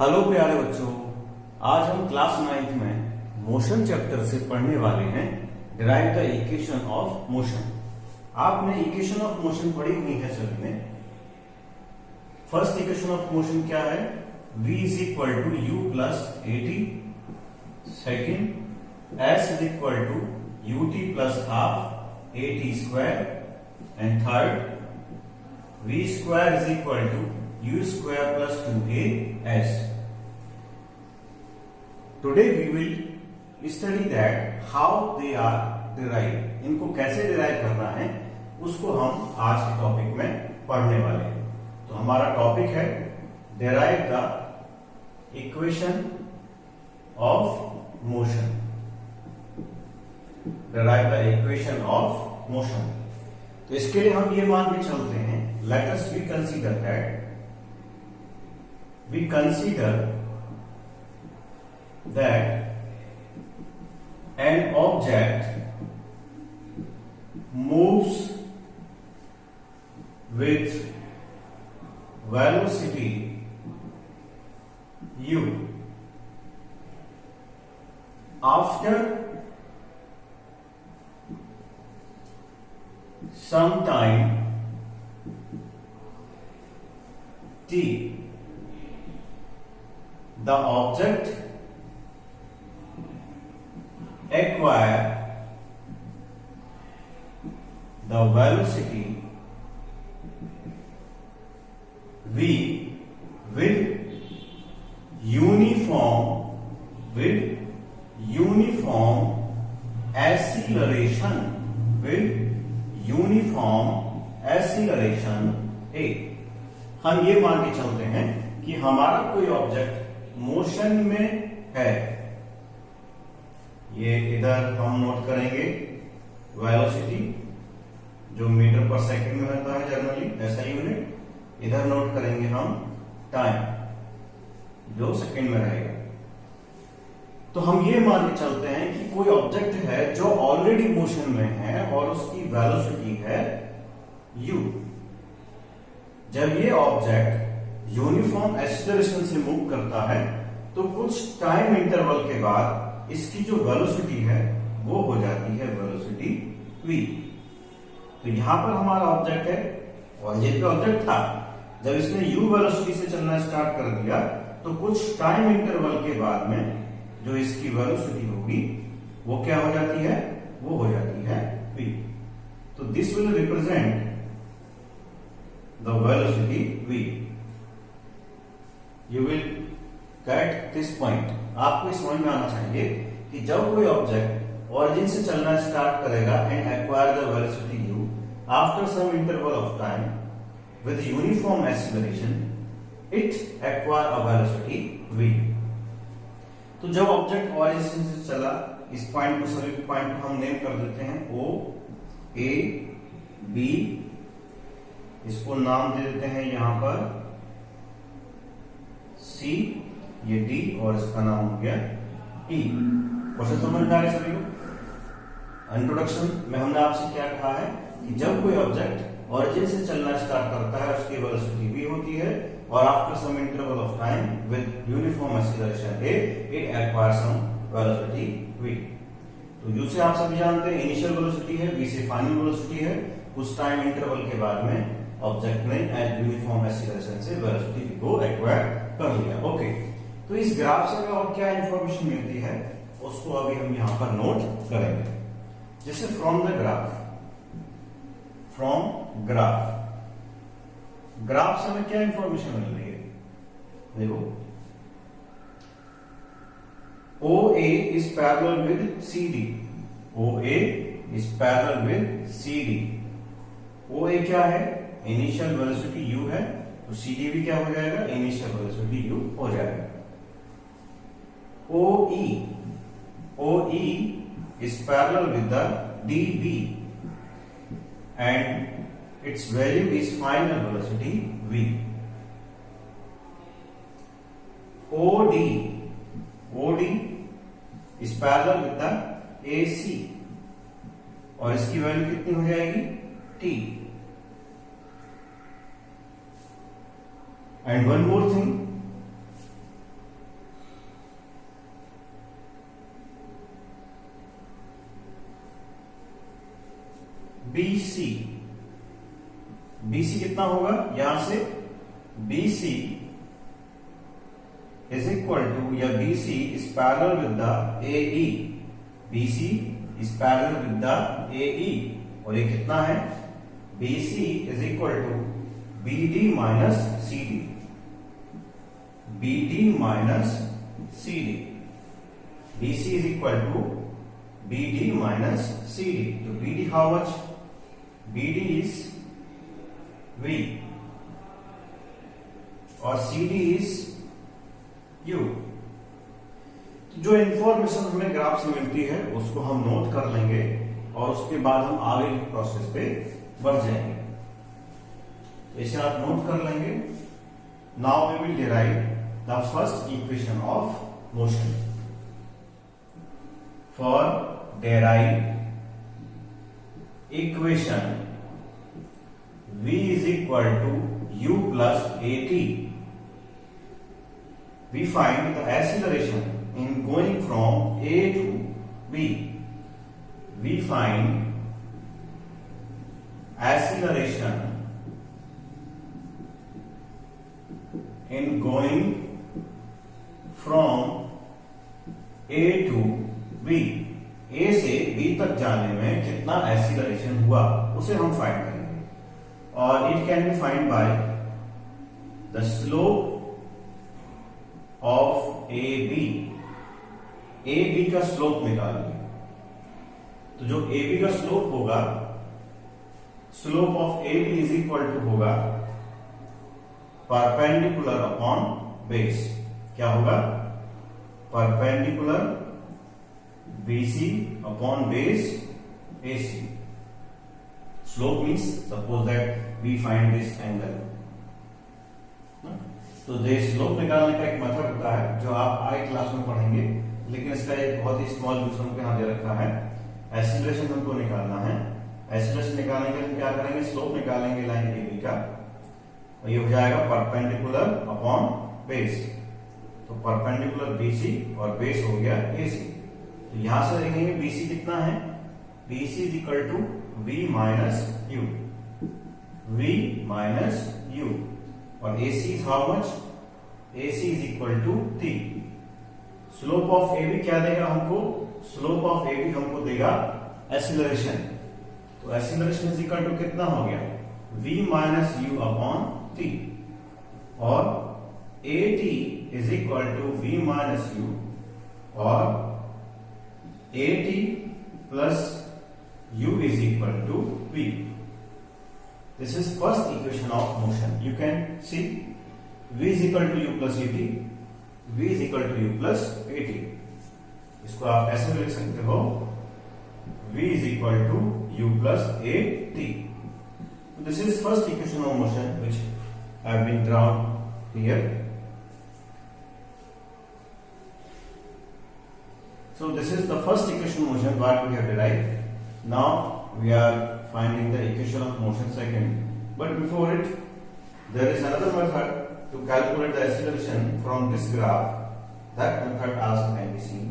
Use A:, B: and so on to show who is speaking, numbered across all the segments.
A: Hello प्यारे बच्चों, आज हम क्लास 9th में मोशन चैप्टर से पढ़ने वाले हैं derive the equation of motion. आपने इक्वेशन ऑफ मोशन पढ़ी हुई है सभी ने। फर्स्ट इक्वेशन ऑफ मोशन क्या है? v is equal to U plus A T. Second, s is equal to U T plus half A T square. And third, v square is equal to u square plus 2as. Today we will study that how they are derived. इनको कैसे derive करना है उसको हम आज के topic में पढ़ने वाले हैं। तो हमारा टॉपिक है derive the equation of motion. Derive the equation of motion. तो इसके लिए हम ये मान के चलते हैं, let us we consider that we consider that an object moves with velocity u after some time t. The object acquire the velocity v with uniform acceleration a। हम ये मान के चलते हैं कि हमारा कोई ऑब्जेक्ट मोशन में है। ये इधर हम नोट करेंगे वेलोसिटी, जो मीटर पर सेकंड में होता है जनरली, ऐसा यूनिट। इधर नोट करेंगे हम टाइम, जो सेकंड में रहेगा। तो हम ये मान के चलते हैं कि कोई ऑब्जेक्ट है जो ऑलरेडी मोशन में है और उसकी वेलोसिटी है u। जब ये ऑब्जेक्ट यूनिफॉर्म एक्सीलरेशन से मूव करता है तो कुछ टाइम इंटरवल के बाद इसकी जो वेलोसिटी है वो हो जाती है वेलोसिटी v। तो यहां पर हमारा ऑब्जेक्ट है और ये जो ऑब्जेक्ट था, जब इसने u वेलोसिटी से चलना स्टार्ट कर दिया तो कुछ टाइम इंटरवल के बाद में जो इसकी वेलोसिटी होगी वो क्या हो जाती है? वो हो जाती है v। तो this will represent the velocity v। You will get this point। आपको इस समझ में आना चाहिए कि जब कोई ऑब्जेक्ट ओरिजिन से चलना स्टार्ट करेगा and acquire the velocity u after some interval of time with uniform acceleration it acquire a velocity v। तो जब ऑब्जेक्ट ओरिजिन से चला, इस पॉइंट को, सभी पॉइंट को हम नेम कर देते हैं o, a, b। इसको नाम दे देते हैं यहां पर C, ये D और इसका नाम हो गया E। क्वेश्चन समझ में आ रहा है सभी को? इंट्रोडक्शन में हमने आपसे क्या कहा है कि जब कोई ऑब्जेक्ट ओरिजिन से चलना स्टार्ट करता है उसकी वेलोसिटी v होती है और after some interval of time with uniform acceleration a it acquires some velocity v। तो u से आप सभी जानते हैं इनिशियल वेलोसिटी है, v से फाइनल वेलोसिटी है। उस टाइम इंटरवल के बाद में ऑब्जेक्ट ने यूनिफॉर्म एक्सीलरेशन से वेलोसिटी v को एक्वायर कर लिया। ओके, तो इस ग्राफ से हमें और क्या इंफॉर्मेशन मिलती है उसको अभी हम यहां पर नोट करेंगे। जैसे फ्रॉम ग्राफ से हमें क्या इंफॉर्मेशन मिल रही है? देखो, OA is parallel with CD। OA is parallel with CD। OA क्या है? इनिशियल वेलोसिटी u है, तो CD भी क्या हो जाएगा? इनिशियल वेलोसिटी u हो जाएगा। OE is parallel with the DB and its value is final velocity v। OD is parallel with the AC और इसकी वैल्यू कितनी हो जाएगी? T। And one more thing, कितना होगा, यहां से BC इज इक्वल टू, या BC is parallel with the AE, BC is parallel with the AE, और ये कितना है, BC is equal to BD minus CD, BD minus CD, BC is equal to BD minus CD. तो BD how much? BD is V और CD is U. जो information हमें graph से मिलती है उसको हम नोट कर लेंगे और उसके बाद हम आगे के प्रोसेस पे बढ़ जाएंगे। इसे आप नोट कर लेंगे। Now we will derive the first equation of motion. For derive equation V is equal to U plus AT, we find the acceleration in going from A to B. We find acceleration in going from A to B, A से B तक जाने में कितना acceleration हुआ उसे हम find करेंगे, और it can be find by the slope of AB। AB का स्लोप निकालिए, तो जो AB का स्लोप होगा, slope of AB is equal to होगा परपेंडिकुलर अपॉन बेस। क्या होगा, perpendicular BC upon base AC. Slope means suppose that we find this angle. तो ये स्लोप निकालने का एक मेथड होता है जो आप आगे क्लास में पढ़ेंगे, लेकिन इसका एक बहुत ही स्मॉल यूज हमको यहाँ दे रखा है। एक्सीलरेशन हमको निकालना है। एक्सीलरेशन निकालने के लिए क्या करेंगे, स्लोप निकालेंगे लाइन AB का, और ये हो जाएगा परपेंडिकुलर अपॉन बेस। तो परपेंडिकुलर BC और बेस हो गया AC। तो यहां से देखेंगे BC कितना है, BC is equal to V minus U, V minus U, और AC is how much, AC is equal to T। Slope of AB क्या देगा हमको, स्लोप ऑफ AB हमको देगा एक्सीलरेशन। तो एक्सीलरेशन इज इक्वल टू कितना हो गया, V minus U upon T, और AT is equal to V minus U, और AT plus U is equal to V. This is first equation of motion. You can see V is equal to U plus AT, V is equal to U plus AT. इसको आप ऐसे लिख सकते हो, V is equal to U plus AT. So this is first equation of motion which have been drawn here. So this is the first equation of motion what we have derived. Now we are finding the equation of motion second. But before it, there is another method to calculate the acceleration from this graph. That method also can be seen.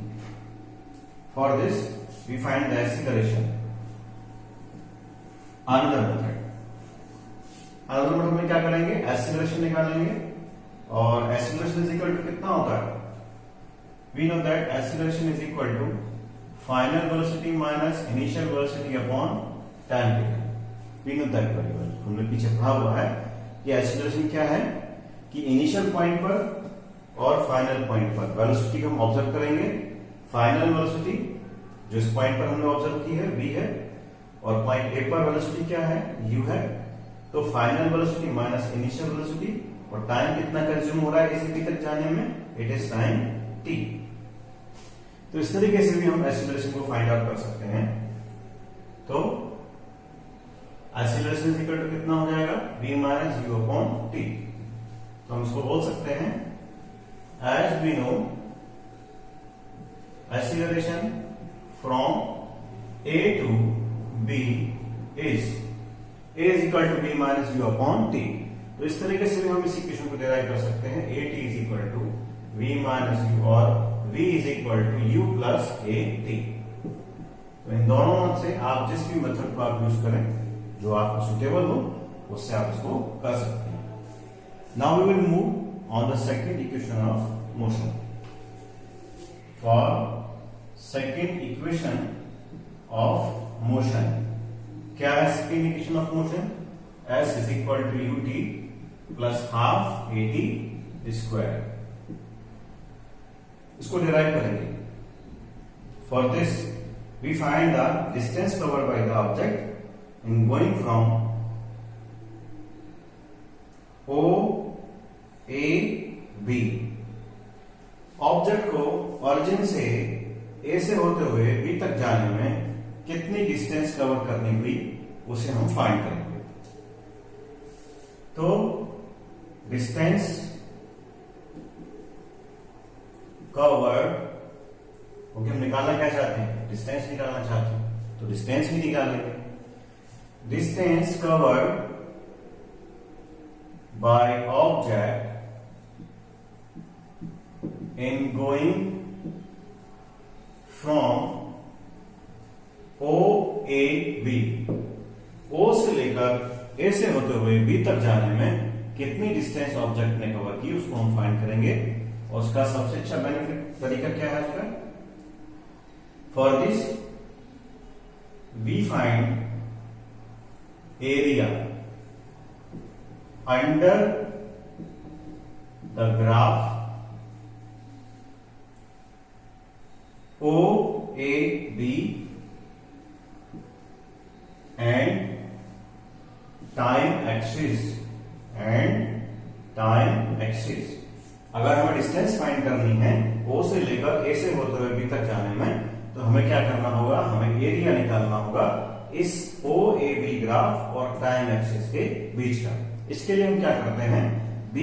A: For this, we find the acceleration. Another method. Another method में क्या करेंगे, acceleration निकालेंगे, और acceleration is equal to कितना होता है, we know that acceleration is equal to final velocity minus initial velocity upon time taken. We know that very well. हमने पीछे पढ़ा हुआ है कि acceleration क्या है, कि इनिशियल पॉइंट पर और फाइनल पॉइंट पर वेलोसिटी हम ऑब्जर्व करेंगे। फाइनल वेलोसिटी जो इस पॉइंट पर हमने ऑब्जर्व की है v है, और पॉइंट A पर वेलोसिटी क्या है, u है। तो final velocity minus initial velocity, और टाइम कितना कंज्यूम हो रहा है इस तक जाने में, इट इज टाइम t। तो इस तरीके से भी हम एक्सीलरेशन को फाइंड आउट कर सकते हैं। तो एक्सीलरेशन इक्वल टू कितना हो जाएगा, v minus u upon t। तो हम इसको बोल सकते हैं, as we know acceleration from a to b is equal to v minus u upon t। तो इस तरीके से भी हम इस इक्वेशन को डिराइव कर सकते हैं, at is equal to v minus u, और v is equal to u plus at। तो इन दोनों में से आप जिस भी मेथड को आप यूज करें जो आपको सुटेबल हो उससे आप इसको कर सकते हैं। Now we will move on the second equation of motion. For second equation of motion, क्या है second equation of motion? S is equal to ut plus half at square. इसको डिराइव करेंगे। For this we find the distance covered by the object in going from O A B। Object को origin से A से होते हुए B तक जाने में कितनी डिस्टेंस कवर करनी हुई उसे हम फाइंड करेंगे। तो डिस्टेंस कवर्ड, ओके, हम निकालना क्या चाहते हैं? डिस्टेंस निकालना चाहते हैं, तो डिस्टेंस ही निकालेंगे। Distance covered by object in going from O A B, O से लेकर A से होते हुए B तक जाने में कितनी डिस्टेंस ऑब्जेक्ट ने कवर की उसको हम फाइंड करेंगे। और उसका सबसे अच्छा बेनिफिट तरीका क्या है उसका? For this we find area under the graph O A B and time axis अगर हमें डिस्टेंस फाइंड करनी है O से लेकर A से होते हुए B तक जाने में, तो हमें क्या करना होगा? हमें एरिया निकालना होगा इस O A B ग्राफ और टाइम एक्सिस के बीच का। इसके लिए हम क्या करते हैं? B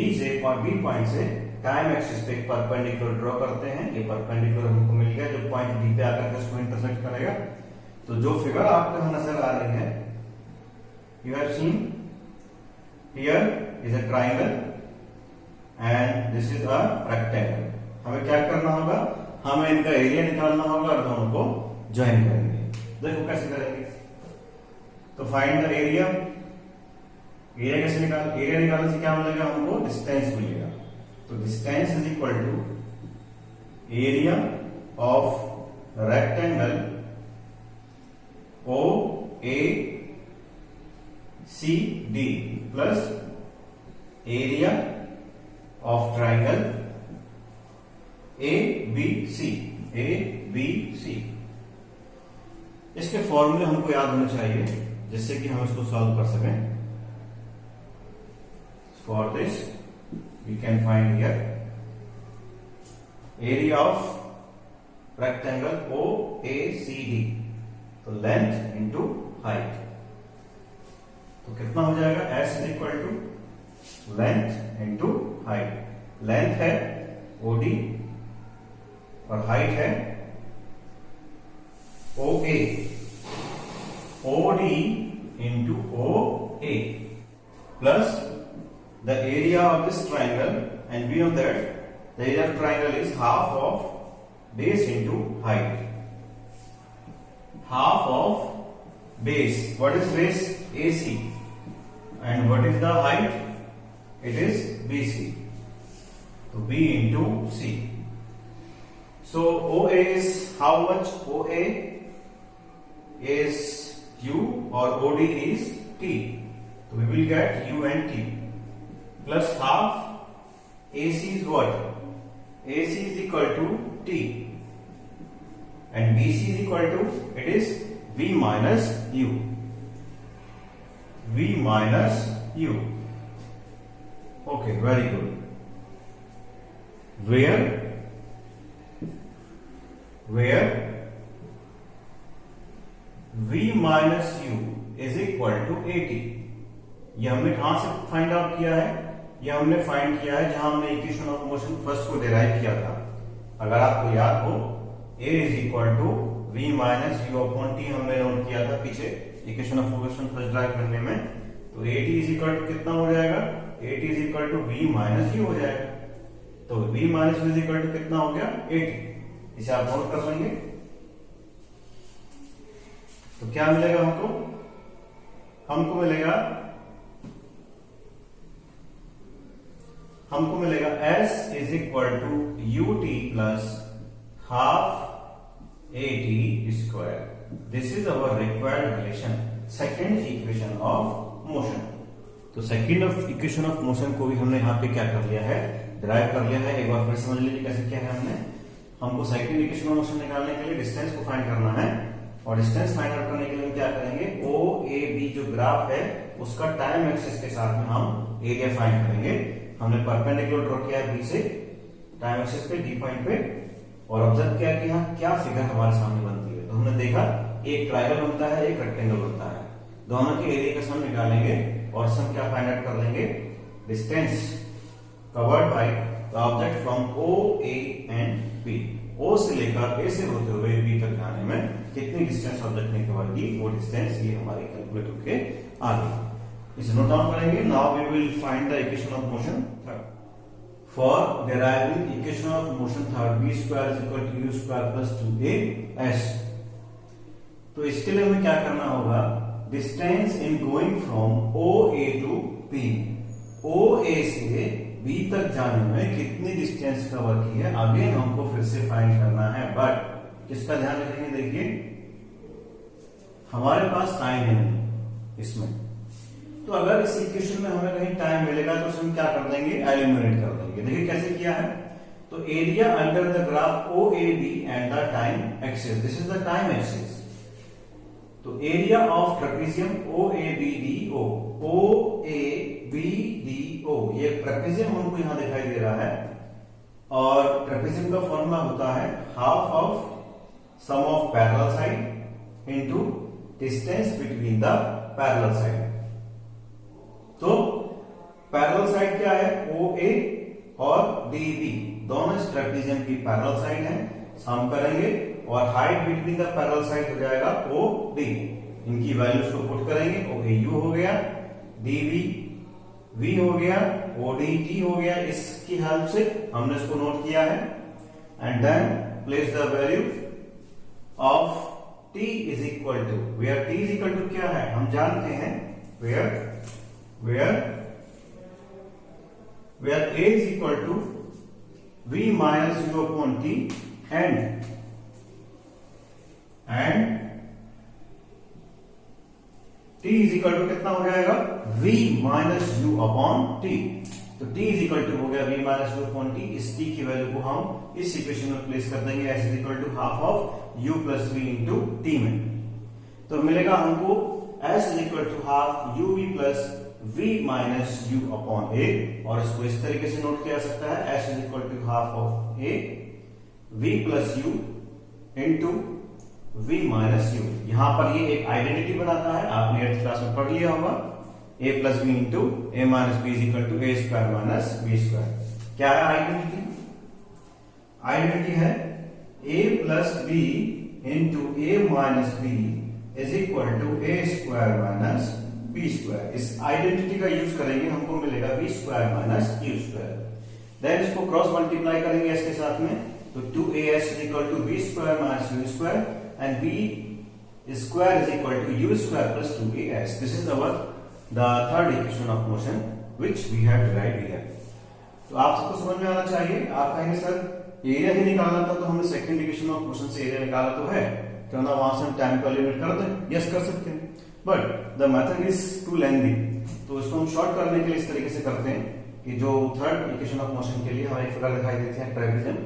A: पॉइंट से टाइम एक्सिस पे एक परपेंडिकुलर ड्रॉ करते हैं। ये परपेंडिकुलर हमको मिल गया जो पॉइंट डी पे आकर के इसको इंटरसेक्ट करेगा। तो जो फिगर आपको यहां नजर आ रही है, you have seen here is a triangle and this is a rectangle. हमें क्या करना होगा? हमें इनका एरिया निकालना होगा और दोनों को ज्वाइन करेंगे। देखो कैसे करेंगे। तो फाइंड द एरिया। एरिया कैसे एरिया निकालने से क्या मिलेगा? हमको डिस्टेंस मिलेगा। तो distance is equal to area of rectangle O A C D plus area of triangle A B C. इसके फॉर्मूले हमको याद होने चाहिए जिससे कि हम इसको सॉल्व कर सकें। For this we can find here area of rectangle OACD, तो length into height। तो कितना हो जाएगा? S is equal to length into height। length है OD और height है OA। OD into OA plus the area of this triangle, and we know that the area of triangle is half of base into height. Half of base. What is base? AC. And what is the height? It is BC. So B into C. So OA is how much? OA is U or OD is T. So we will get U and T. Plus half AC is what? AC is equal to T and BC is equal to, it is V minus U. V minus U. Okay, very good. Where V minus U is equal to 80। ये हमने कहां से find out किया है? ये हमने find किया है जहां हमने इक्वेशन ऑफ मोशन फर्स्ट को डिराइव किया था। अगर आपको याद हो, A is equal to V minus U upon T हमने नोट किया था पीछे equation of motion first derive करने में। तो AT इज इक्वल टू कितना हो जाएगा? AT is equal to V minus U हो जाएगा। तो V minus U is equal to कितना हो गया? 80। इसे आप नोट कर लेंगे। तो क्या मिलेगा हमको? हमको मिलेगा हमको मिलेगा s is equal to U T plus half A T square. This is our required relation, second equation of motion. तो second of equation of motion को भी हमने यहाँ पे क्या कर लिया है, डिराइव कर लिया है। एक बार फिर समझ लीजिए कैसे किया है हमने। हमको सेकेंड इक्वेशन ऑफ मोशन निकालने के लिए डिस्टेंस को फाइंड करना है, और डिस्टेंस फाइंड आउट करने के लिए हम क्या करेंगे, ओ ए बी जो ग्राफ है उसका टाइम एक्सिस के साथ में हम एरिया फाइंड करेंगे। हमने परपेंडिकुलर ड्रॉ किया है बी से टाइम एक्सिस पे डी पॉइंट पे, और ऑब्जर्व किया कि यहाँ क्या फिगर हमारे सामने बनती है। तो हमने देखा एक ट्रायंगल बनता है, एक रेक्टेंगल बनता है, दोनों के एरिया का सम निकालेंगे और सम क्या फाइंड आउट कर लेंगे, distance covered by the object from O A and B. O से लेकर ए से होते हुए बी तक जाने में कितनी डिस्टेंस ऑब्जेक्ट ने कवर की, वो डिस्टेंस ये हमारी कैलकुलेट होके आ गई। इसे नोट डाउन करेंगे। Now we will find the equation of motion third. For deriving equation of motion third, B square is equal to U square plus 2as। तो इसके लिए हमें क्या करना होगा, distance in going from O A to B, O A से B तक जाने में कितनी डिस्टेंस कवर की है, अगेन हमको फिर से फाइंड करना है। बट किसका ध्यान रखेंगे, देखिए हमारे पास टाइम है नहीं इसमें, तो अगर इस इक्वेशन में हमें कहीं टाइम मिलेगा तो हम क्या कर देंगे, एलिमिनेट कर देंगे। देखिए कैसे किया है, तो area under the graph O A B and the time axis, this is the time axis. तो area of trapezium O A B D O, O A B D O, ये ट्रेपेजियम हमको यहां दिखाई दे रहा है, और ट्रेपेजियम का formula होता है half of sum of parallel side into distance between the parallel side. तो पैरेलल साइड क्या है, ओ ए और डी बी, दोनों इस ट्रेपेजियम की पैरेलल साइड है, सम करेंगे और height between the parallel side हो जाएगा ओ डी। इनकी वैल्यूज को पुट करेंगे, ओ ए यू हो गया, डी बी वी हो गया, ओ डी टी हो गया। इसकी हेल्प से हमने इसको नोट किया है, and then place the value of T is equal to, where T is equal to क्या है, हम जानते हैं, where a is equal to v minus u upon t and t is equal to कितना हो जाएगा, v minus u upon t। तो t is equal to हो गया v minus u upon t। इस t की वैल्यू को हम इस इक्वेशन में प्लेस कर देंगे, s is equal to half of u plus v into t में। तो मिलेगा हमको s is equal to half uv plus v minus u upon a, और इसको इस तरीके से नोट किया जा सकता है, s is equal to half of a v plus u into v minus u। यहां पर ये एक आइडेंटिटी बनाता है, आपने 8th क्लास में पढ़ लिया होगा, a plus b into a minus b is equal to a square minus b square। क्या है आइडेंटिटी, आइडेंटिटी है a plus b into a minus b is equal to a square minus b square। इस identity का use करेंगे, हमको मिलेगा b square minus u square। Then इसको cross multiply करेंगे s के साथ में, तो 2as is equal to b square minus u square and b square is equal to u square plus 2as। This is our the third equation of motion which we have derived here। तो आप सबको समझ में आना चाहिए। आप कहेंगे sir area ही निकालना था, तो हमने सेकंड इक्वेशन ऑफ मोशन से एरिया निकाला तो है, क्यों ना वहां से हम टाइम को एलिमिनेट कर दें, यस कर सकते हैं, but the method is too lengthy. तो इसको हम शॉर्ट करने के लिए इस तरीके से करते हैं कि जो थर्ड इक्वेशन ऑफ मोशन के लिए हमारी फिगर दिखाई देती है ट्रेपेजियम,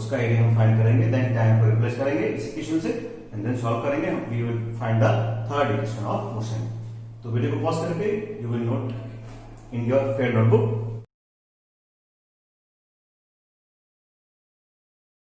A: उसका एरिया हम फाइंड करेंगे, देन टाइम को रिप्लेस करेंगे इस इक्वेशन से, एंड देन सॉल्व करेंगे, we will find the third equation of motion. तो वीडियो को पॉज करके you will note in your fair notebook